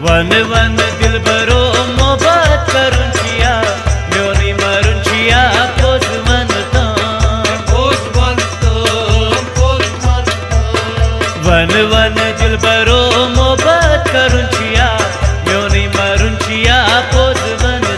one वन दिलबरो मोहब्बत करून छिया म्योनी मरून छिया पोज मनता वन वन दिलबरो मोहब्बत करून छिया म्योनी मरून छिया पोज मनता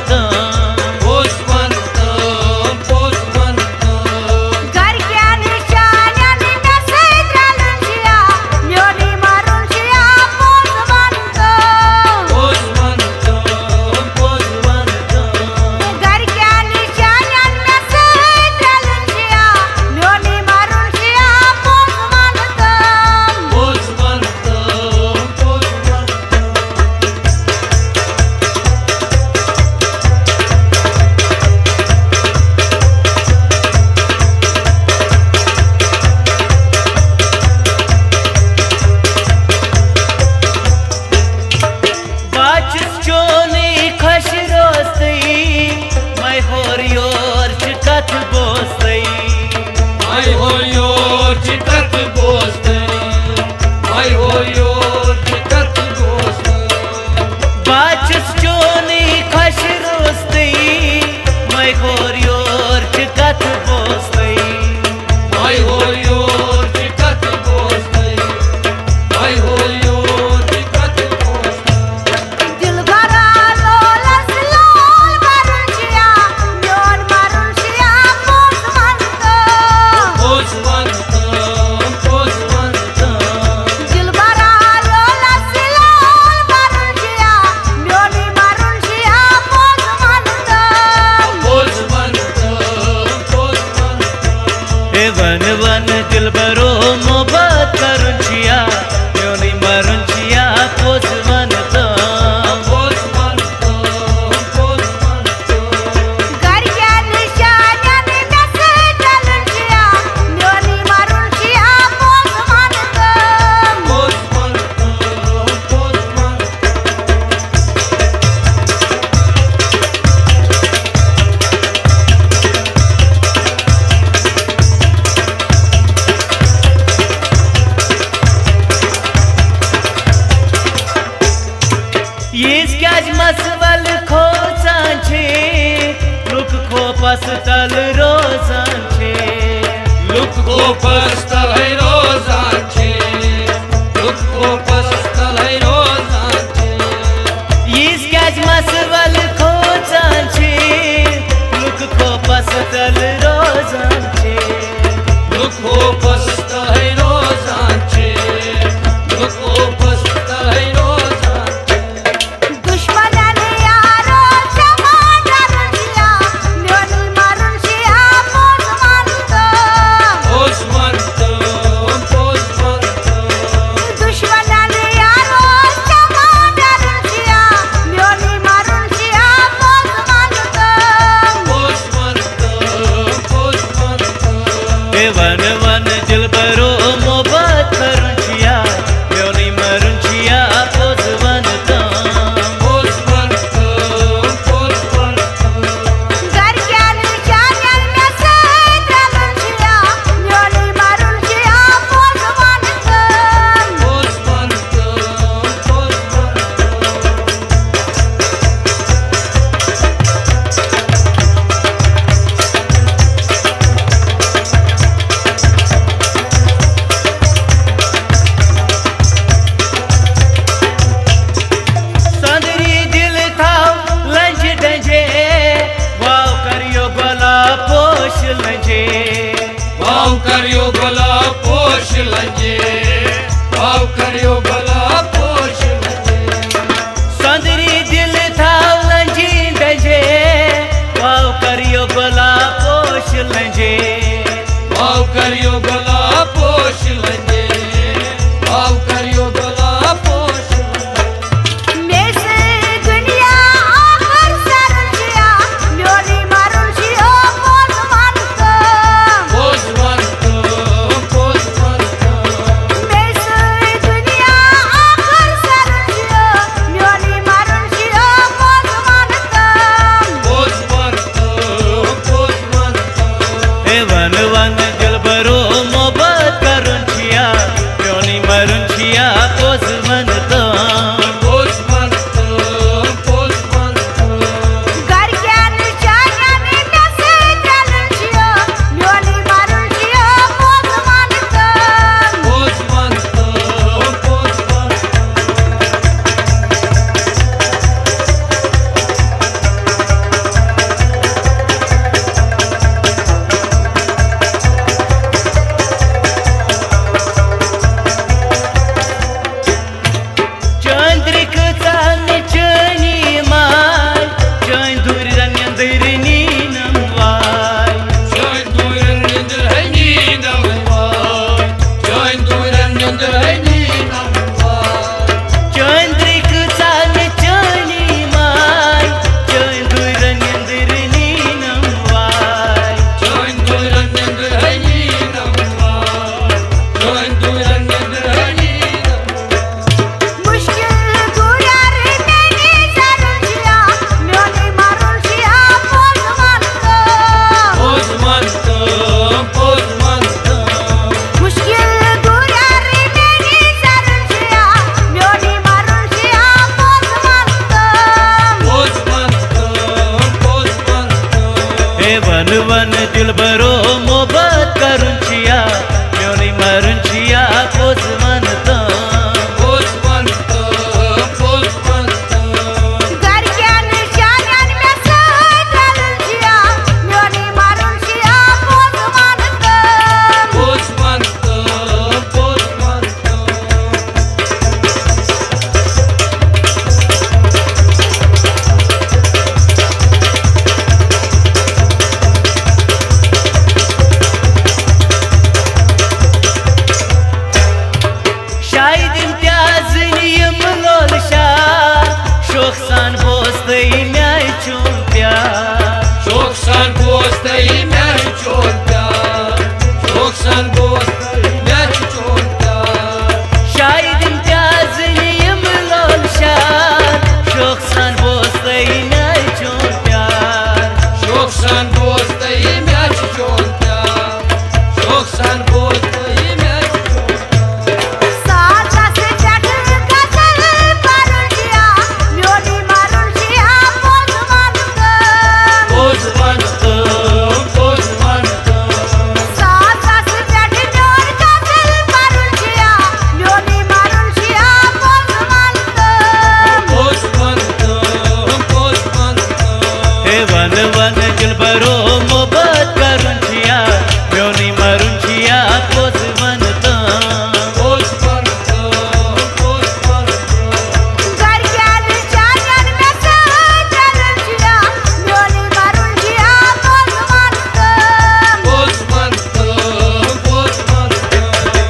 वन वन दिलबरो मोहब्बत करून छिया म्योनी मरून छिया पोज मनता मसवल खो सांचे लुक खो पस्तल रोजांचे लुक खो पस्तल रोजांचे लुक खो पस्तल रोजांचे इस कैज मसवल खो सांचे लुक खो पस्तल रोजांचे लुक खो पस्तल रोजांचे लुक खो पस्तल वन वन दिलबरो मोहब्बत करून छिया म्योनी मरून छिया पोज मनता भाव करियो भला पोष लंजे भाव करियो भला पोष लंजे संदरी दिल था लंजी डजे भाव करियो भला पोष लंजे भाव करियो भला पोष लंजे भाव करियो भला पोष वन वन दिलबरो वन दिलबरो मोहब्बत करूं छिया म्योनी मरुं छिया पोस वन तो Şoksan postayı meçhul pyar Şoksan postayı meçhul pyar Şoksan postayı meçhul pyar Şahid imtiyazlıyım lol şar Şoksan postayı meçhul pyar Şoksan postayı meçhul pyar Şoksan postayı meçhul pyar वन वन दिलबरो मोहब्बत करूं छिया म्योनी मरुं छिया पोस वन तो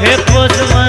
हे पोस वन